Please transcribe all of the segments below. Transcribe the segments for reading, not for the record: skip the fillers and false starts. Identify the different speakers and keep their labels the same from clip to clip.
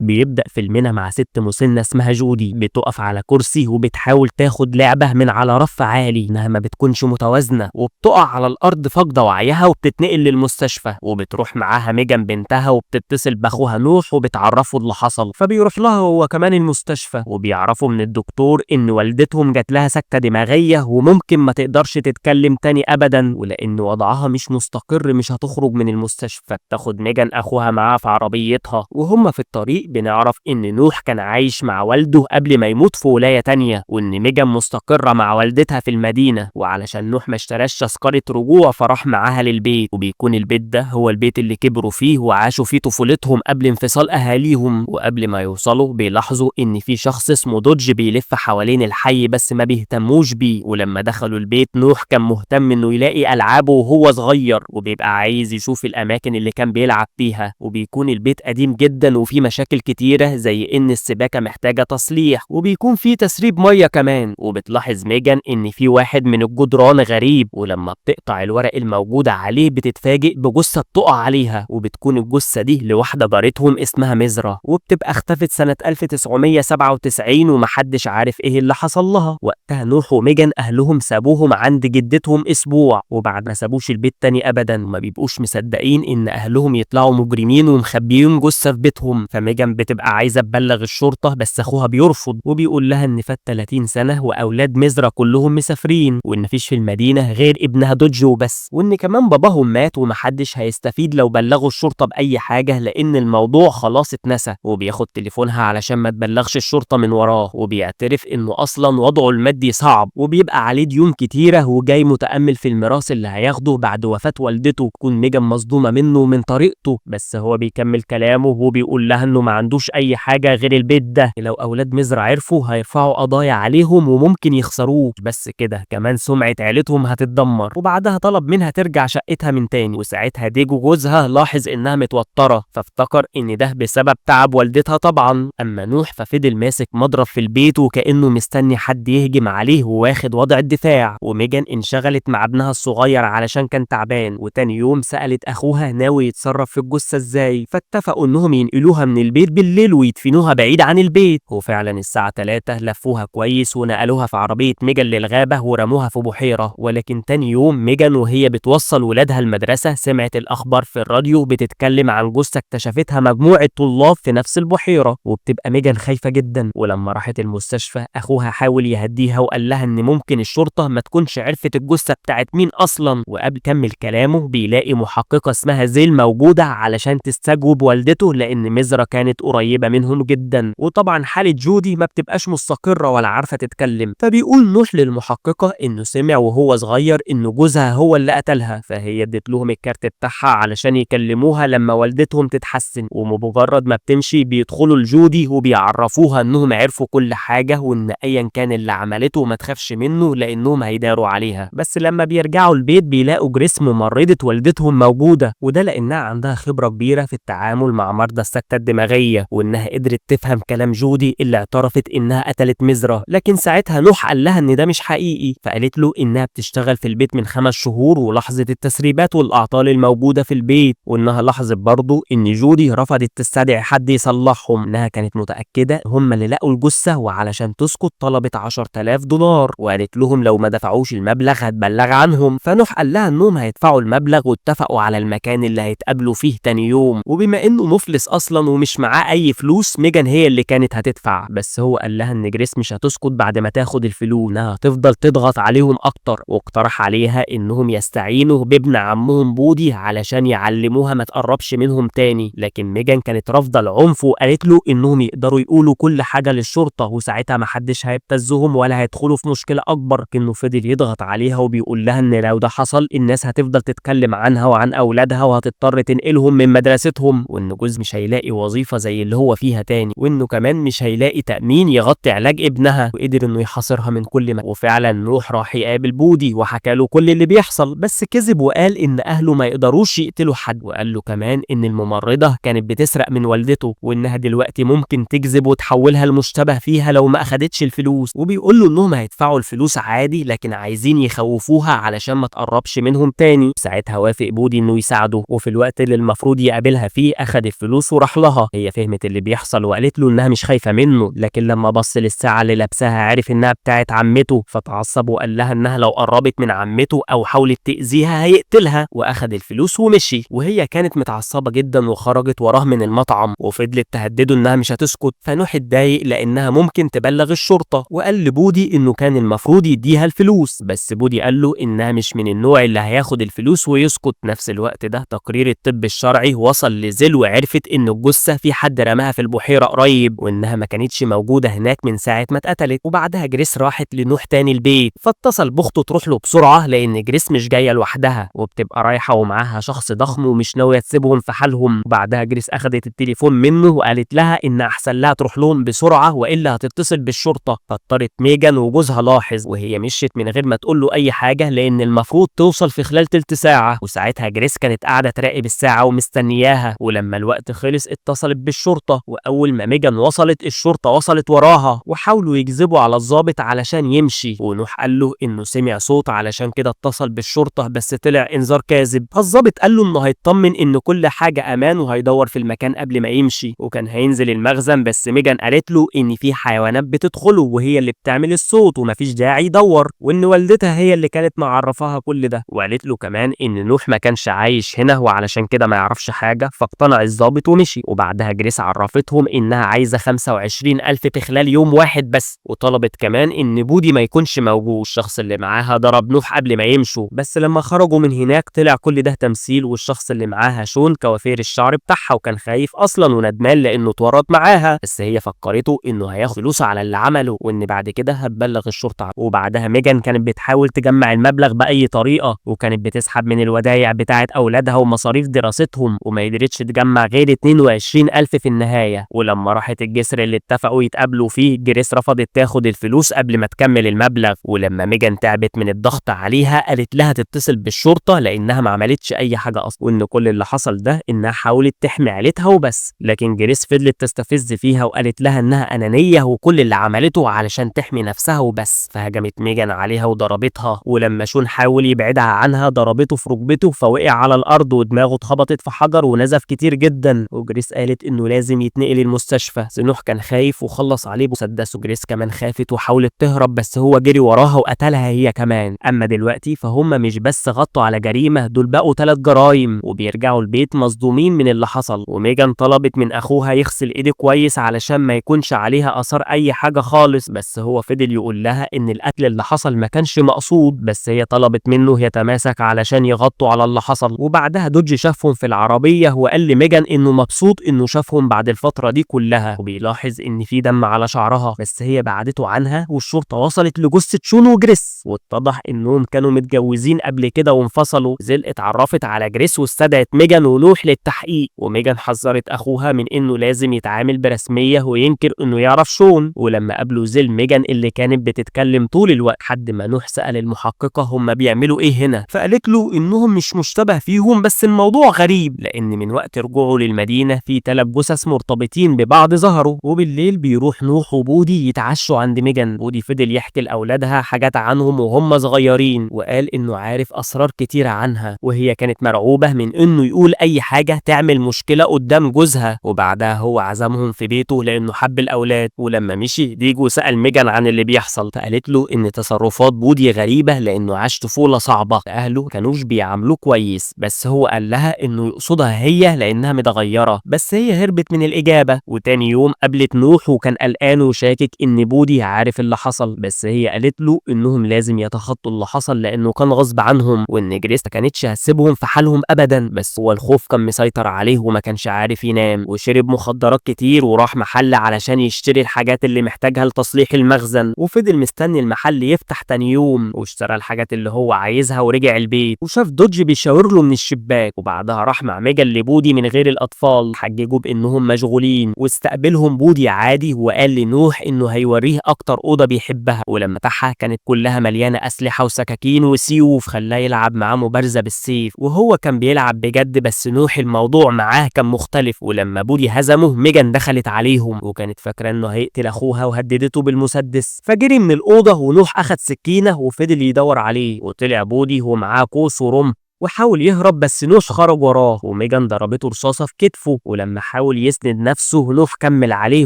Speaker 1: بيبدأ فيلمنا مع ست مسنة اسمها جودي بتقف على كرسي وبتحاول تاخد لعبة من على رف عالي، انها ما بتكونش متوازنة وبتقع على الارض فاقدة وعيها وبتتنقل للمستشفى، وبتروح معاها ميجان بنتها وبتتصل باخوها نوح وبتعرفه اللي حصل، فبيروح لها هو كمان المستشفى وبيعرفوا من الدكتور ان والدتهم جات لها سكتة دماغية وممكن ما تقدرش تتكلم تاني ابدا، ولان وضعها مش مستقر مش هتخرج من المستشفى. تاخد ميجان اخوها معاها في عربيتها، وهم في الطريق بنعرف ان نوح كان عايش مع والده قبل ما يموت في ولاية تانية، وان ميجان مستقرة مع والدتها في المدينة، وعلشان نوح ما اشتراش تذكرة رجوع فراح معاها للبيت، وبيكون البيت ده هو البيت اللي كبروا فيه وعاشوا فيه طفولتهم قبل انفصال اهاليهم. وقبل ما يوصلوا بيلاحظوا ان في شخص اسمه دوج بيلف حوالين الحي بس ما بيهتموش بيه، ولما دخلوا البيت نوح كان مهتم انه يلاقي العابه وهو صغير، وبيبقى عايز يشوف الاماكن اللي كان بيلعب فيها، وبيكون البيت قديم جدا وفيه مشاكل كتيرة زي ان السباكة محتاجة تصليح، وبيكون فيه تسريب مية كمان. وبتلاحظ ميجان ان في واحد من الجدران غريب، ولما بتقطع الورق الموجود عليه بتتفاجئ بجثة بتقع عليها، وبتكون الجثة دي لواحدة جارتهم اسمها مزرة، وبتبقى اختفت سنة 1997 ومحدش عارف ايه اللي حصل لها. وقتها نوح وميجان اهلهم سابوهم عند جدتهم اسبوع، وبعد ما سابوش البيت تاني ابدا وما بيبقوش مصدقين ان اهلهم يطلعوا مجرمين ومخبيين جثة في بيتهم. فميجان بتبقى عايزة تبلغ الشرطة بس اخوها بيرفض، وبيقول لها ان فات 30 سنة واولاد مزرة كلهم مسافرين، وان مفيش في المدينة غير ابنها دوج وبس، وان كمان باباهم مات ومحدش هيستفيد لو بلغوا الشرطة باي حاجة لان الموضوع خلاص اتنسى. وبياخد تليفونها علشان ما تبلغش الشرطة من وراه، وبيعترف انه اصلا وضعه المادي صعب وبيبقى عليه ديون كتيرة وجاي متأمل في الميراث اللي هياخده بعد وفاة والدته. تكون ميجان مصدومة منه ومن طريقته، بس هو بيكمل كلامه وبيقول لها انه ما عندوش اي حاجة غير البيت ده، لو اولاد مزرعة عرفوا هيرفعوا قضايا عليهم وممكن يخسروه، بس كده كمان سمعة عيلتهم هتتدمر. وبعدها طلب منها ترجع شقتها من تاني، وساعتها ديجو جوزها لاحظ انها متوترة فافتكر ان ده بسبب تعب والدتها طبعا. اما نوح ففضل ماسك مضرب في البيت وكأنه مستني حد يهجم عليه وواخد وضع الدفاع. وميجان انشغلت مع ابنها الصغير علشان كان تعبان، وتاني يوم سألت اخوها ناوي يتصرف في الجثة ازاي، فاتفقوا انهم ينقلوها من البيت بالليل ويدفنوها بعيد عن البيت. وفعلا الساعة 3 لفوها كويس ونقلوها في عربية ميجان للغابة ورموها في بحيرة. ولكن تاني يوم ميجان وهي بتوصل ولادها المدرسة سمعت الاخبار في الراديو بتتكلم عن جثة اكتشفتها مجموعة طلاب في نفس البحيرة، وبتبقى ميجان خايفة جدا. ولما راحت المستشفى اخوها حاول يهديها وقال لها ان ممكن الشرطة ما تكونش عرفت الجثة بتاعت مين اصلا. وقبل كمل كلامه بيلاقي محققة اسمها زيل موجودة علشان تستجوب والدته لان مزرة كانت قريبة منهم جدا. وطبعا حالة جودي ما بتبقاش مستقرة ولا عارفة تتكلم، فبيقول نوح للمحققة انه سمع وهو صغير انه جوزها هو اللي قتلها، فهي ادت لهم الكارت بتاعها علشان يكلموها لما والدتهم تتحسن. ومجرد ما بتمشي بيدخلوا لجودي وبيعرفوها انهم عرفوا كل حاجة وان ايا كان اللي عملته ما تخافش منه لانهم هيداروا عليها. بس لما بيرجعوا البيت بيلاقوا جسم ممرضة والدتهم موجودة، وده لانها عندها خبرة كبيرة في التعامل مع مرضى السكتة الدماغية، وانها قدرت تفهم كلام جودي اللي اعترفت انها قتلت مزرة. لكن ساعتها نوح قال لها ان ده مش حقيقي، فقالت له انها بتشتغل في البيت من 5 شهور ولاحظت التسريبات والاعطال الموجودة في البيت، وانها لاحظت برضه ان جودي رفضت تستدعي حد يصلحهم، انها كانت متأكدة هم اللي لقوا الجثة، وعلشان تسكت طلبت 10,000 دولار وقالت لهم لو ما دفعوش المبلغ هتبلغ عنهم. فنوح قال لها انهم هيدفعوا المبلغ واتفقوا على المكان اللي هيتقابلوا فيه تاني يوم. وبما انه مفلس اصلا ومش معاه اي فلوس ميجان هي اللي كانت هتدفع، بس هو قال لها ان جريس مش هتسكت بعد ما تاخد الفلوس، انها هتفضل تضغط عليهم اكتر، واقترح عليها انهم يستعينوا بابن عمهم بودي علشان يعلموها ما تقربش منهم تاني. لكن ميجان كانت رافضه العنف وقالت له انهم يقدروا يقولوا كل حاجه للشرطه وساعتها ما حدش هيبتزهم ولا هيدخلوا في مشكله اكبر. كأنه فضل يضغط عليها وبيقول لها ان لو ده حصل الناس هتفضل تتكلم عنها وعن اولادها وهتضطر تنقلهم من مدرستهم، وان جوز مش هيلاقي وظيفه زي اللي هو فيها تاني، وانه كمان مش هيلاقي تأمين يغطي علاج ابنها، وقدر انه يحاصرها من كل ما. وفعلا نوح راح يقابل بودي وحكى له كل اللي بيحصل، بس كذب وقال ان اهله ما يقدروش يقتلوا حد، وقال له كمان ان الممرضه كانت بتسرق من والدته وانها دلوقتي ممكن تكذب وتحولها المشتبه فيها لو ما اخدتش الفلوس. وبيقول له انهم هيدفعوا الفلوس عادي لكن عايزين يخوفوها علشان ما تقربش منهم تاني. ساعتها وافق بودي انه يساعده، وفي الوقت اللي المفروض يقابلها فيه اخد الفلوس وراح لها. هي فهمت اللي بيحصل وقالت له انها مش خايفه منه، لكن لما بص للساعه اللي لابساها عرف انها بتاعت عمته، فتعصب وقال لها انها لو قربت من عمته او حاولت تاذيها هيقتلها، واخد الفلوس ومشي. وهي كانت متعصبه جدا وخرجت وراه من المطعم وفضلت تهدده انها مش هتسكت. فنوح اتضايق لانها ممكن تبلغ الشرطه، وقال لبودي انه كان المفروض يديها الفلوس، بس بودي قال له انها مش من النوع اللي هياخد الفلوس ويسكت. نفس الوقت ده تقرير الطب الشرعي وصل لزيل وعرفت ان الجثه في حد رماها في البحيره قريب، وانها ما كانتش موجوده هناك من ساعه ما اتقتلت. وبعدها جريس راحت لنوح تاني البيت، فاتصل باخته تروح له بسرعه لان جريس مش جايه لوحدها وبتبقى رايحه ومعاها شخص ضخم ومش ناويه تسيبهم في حالهم. وبعدها جريس اخدت التليفون منه وقالت لها ان احسن لها تروح لهم بسرعه والا هتتصل بالشرطه. فاضطرت ميجان وجوزها لاحظ وهي مشيت من غير ما تقول له اي حاجه لان المفروض توصل في خلال تلت ساعه. وساعتها جريس كانت قاعده تراقب الساعه ومستنياها، ولما الوقت خلص اتصلت بالشرطه، واول ما ميجان وصلت الشرطه وصلت وراها وحاولوا يجذبوا على الضابط علشان يمشي. ونوح قال له انه سمع صوت علشان كده اتصل بالشرطه بس طلع انذار كاذب. فالضابط قال له انه هيطمن ان كل حاجه امان وهيدور في المكان قبل ما يمشي، وكان هينزل المخزن بس ميجان قالت له ان في حيوانات بتدخله وهي اللي بتعمل الصوت ومفيش داعي يدور، وان والدتها هي اللي كانت معرفاها كل ده. وقالت له كمان ان نوح ما كانش عايش هنا وعلشان كده ما يعرفش حاجه. فاقتنع الضابط ومشي. وبعدها جريس عرفتهم انها عايزه 25,000 في خلال يوم واحد بس، وطلبت كمان ان بودي ما يكونش موجود. الشخص اللي معاها ضرب نوح قبل ما يمشوا، بس لما خرجوا من هناك طلع كل ده تمثيل، والشخص اللي معاها شون كوافير الشعر بتاعها وكان خايف اصلا وندمان لانه اتورط معاها، بس هي فكرته انه هياخد فلوس على اللي عمله وان بعد كده هتبلغ الشرطه. وبعدها ميجان كانت بتحاول تجمع المبلغ باي طريقه، وكانت بتسحب من الودايع بتاعه اولادها ومصاريف دراستهم، وما قدرتش تجمع غير 22,000 في النهايه. ولما راحت الجسر اللي اتفقوا يتقابلوا فيه جريس رفضت تاخد الفلوس قبل ما تكمل المبلغ. ولما ميجان تعبت من الضغط عليها قالت لها تتصل بالشرطه لانها ما عملتش اي حاجه اصلا، وان كل اللي حصل ده انها حاولت تحمي عيلتها وبس. لكن جريس فضلت تستفز فيها وقالت لها انها انانيه وكل اللي عملته علشان تحمي نفسها وبس. فهجمت ميجان عليها وضربتها، ولما شون حاول يبعدها عنها ضربته في ركبته فوقع على الارض ودماغه اتخبطت في حجر ونزف كتير جدا. وجريس قالت انه لازم يتنقل المستشفى. نوح كان خايف وخلص عليه بمسدس، وجريس كمان خافت وحاولت تهرب بس هو جري وراها وقتلها هي كمان. اما دلوقتي فهم مش بس غطوا على جريمه، دول بقوا 3 جرايم وبيرجعوا البيت مصدومين من اللي حصل. وميجان طلبت من اخوها يغسل ايده كويس علشان ما يكونش عليها اثار اي حاجه خالص، بس هو فضل يقول لها ان القتل اللي حصل ما كانش مقصود، بس هي طلبت منه يتماسك علشان يغطوا على اللي حصل. وبعدها دوج شافهم في العربيه وقال لميجان انه مبسوط انه شافهم بعد الفتره دي كلها، وبيلاحظ ان في دم على شعرها بس هي بعدته عنها. والشرطه وصلت لجثه شون وجريس واتضح انهم كانوا متجوزين قبل كده وانفصلوا. زيل اتعرفت على جريس واستدعت ميجان ونوح للتحقيق، وميجان حذرت اخوها من انه لازم يتعامل برسميه وينكر انه يعرف شون. ولما قابلوا زيل ميجان اللي كانت بتتكلم طول الوقت حد ما نوح سأل المحققه هم بيعملوا ايه هنا، فقالت له انهم مش مشتبه فيهم بس الموضوع غريب لان من وقت رجوعه للمدينه في 3 جثث مرتبطين ببعض ظهروا. وبالليل بيروح نوح وبودي يتعشوا عند ميجان. بودي فضل يحكي لاولادها حاجات عنهم وهم صغيرين، وقال انه عارف اسرار كتيره عنها، وهي كانت مرعوبه من انه يقول اي حاجه تعمل مشكله قدام جوزها. وبعدها هو عزمهم في بيته لانه حب الاولاد. ولما مشي ديجو سال ميجان عن اللي بيحصل، فقالت له ان تصرفات بودي غريبه لانه عاش طفوله صعبه، اهله كانوش بيعاملوه كويس، بس هو قال لها انه يقصدها هي لانها متغيره، بس هي هربت من الاجابه. وتاني يوم قابلت نوح وكان قلقان وشاكك ان بودي عارف اللي حصل، بس هي قالت له انهم لازم يتخطوا اللي حصل لانه كان غصب عنهم، وان جريس ما كانتش هتسيبهم في حالهم ابدا، بس هو الخوف كان مسيطر عليه وما كانش عارف ينام. وشرب مخدرات كتير وراح محل علشان يشتري الحاجات اللي محتاجها لتصليح المخزن، وفضل مستني المحل يفتح تاني يوم واشترى الحاجات اللي هو عايزها ورجع البيت. وشاف دوج بيشاور له من الشباك. وبعدها راح مع ميجان لبودي من غير الاطفال، حججوا بانهم مشغولين، واستقبلهم بودي عادي وقال لنوح انه هيوريه اكتر اوضه بيحبها. ولما فتحها كانت كلها مليانه اسلحه وسكاكين وسيوف، خلاه يلعب معاه مبارزه بالسيف، وهو كان بيلعب بجد بس نوح الموضوع معاه كان مختلف. ولما بودي هزمه ميجان دخلت عليهم وكانت فاكره انه هيقتل اخوها وهددته بالمسدس، فجري من الاوضه ونوح اخد سكينه وفضل يدور عليه. وطلع بودي ومعاه قوس ورمح وحاول يهرب بس نوح خرج وراه، وميجان ضربته رصاصة في كتفه، ولما حاول يسند نفسه نوح كمل عليه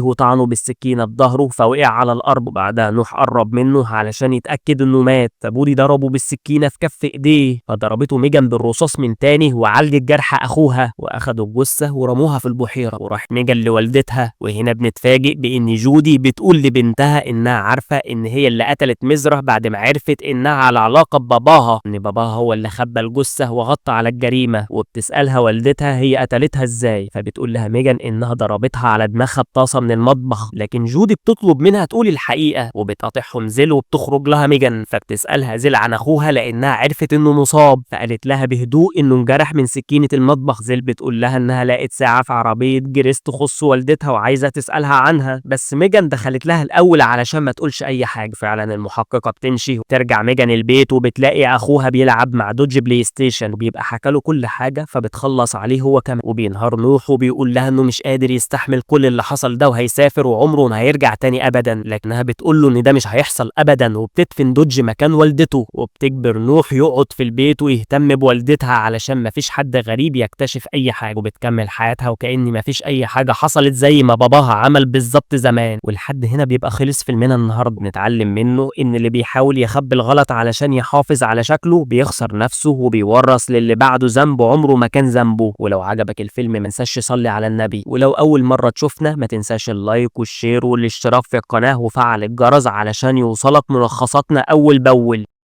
Speaker 1: وطعنه بالسكينة في ظهره فوقع على الأرض. وبعدها نوح قرب منه علشان يتأكد إنه مات، فبودي ضربه بالسكينة في كف إيديه، فضربته ميجان بالرصاص من تاني وعالجت جرح أخوها، وأخدوا الجثة ورموها في البحيرة. وراح ميجان لوالدتها، وهنا بنتفاجئ بإن جودي بتقول لبنتها إنها عارفة إن هي اللي قتلت مزرة بعد ما عرفت إنها على علاقة بباباها، إن باباها هو اللي خبى الجثة وغطى على الجريمة. وبتسألها والدتها هي قتلتها ازاي، فبتقول لها ميجان انها ضربتها على دماغها بطاسة من المطبخ، لكن جودي بتطلب منها تقول الحقيقة، وبتقاطعهم زيل وبتخرج لها ميجان. فبتسألها زيل عن اخوها لانها عرفت انه مصاب، فقالت لها بهدوء انه انجرح من سكينة المطبخ. زيل بتقول لها انها لقت ساعة في عربية جريس تخص والدتها وعايزة تسألها عنها، بس ميجان دخلت لها الاول علشان ما تقولش اي حاجة. فعلا المحققة بتمشي وترجع ميجان البيت، وبتلاقي اخوها بيلعب مع دوج بلاي ستيشن، وبيبقى حكى له كل حاجة، فبتخلص عليه هو كمان. وبينهار نوح وبيقول لها انه مش قادر يستحمل كل اللي حصل ده وهيسافر وعمره ما هيرجع تاني ابدا، لكنها بتقول له ان ده مش هيحصل ابدا، وبتدفن دوج مكان والدته، وبتجبر نوح يقعد في البيت ويهتم بوالدتها علشان مفيش حد غريب يكتشف اي حاجة. وبتكمل حياتها وكأن مفيش اي حاجة حصلت زي ما باباها عمل بالظبط زمان. ولحد هنا بيبقى خلص فيلمنا النهارده. نتعلم منه ان اللي بيحاول يخبي الغلط علشان يحافظ على شكله بيخسر نفسه وبيورث للي بعده ذنب عمره ما كان ذنبه. ولو عجبك الفيلم ما تنساش تصلي على النبي، ولو اول مرة تشوفنا ما تنساش اللايك والشير والاشتراك في القناة وفعل الجرس علشان يوصلك ملخصاتنا اول باول.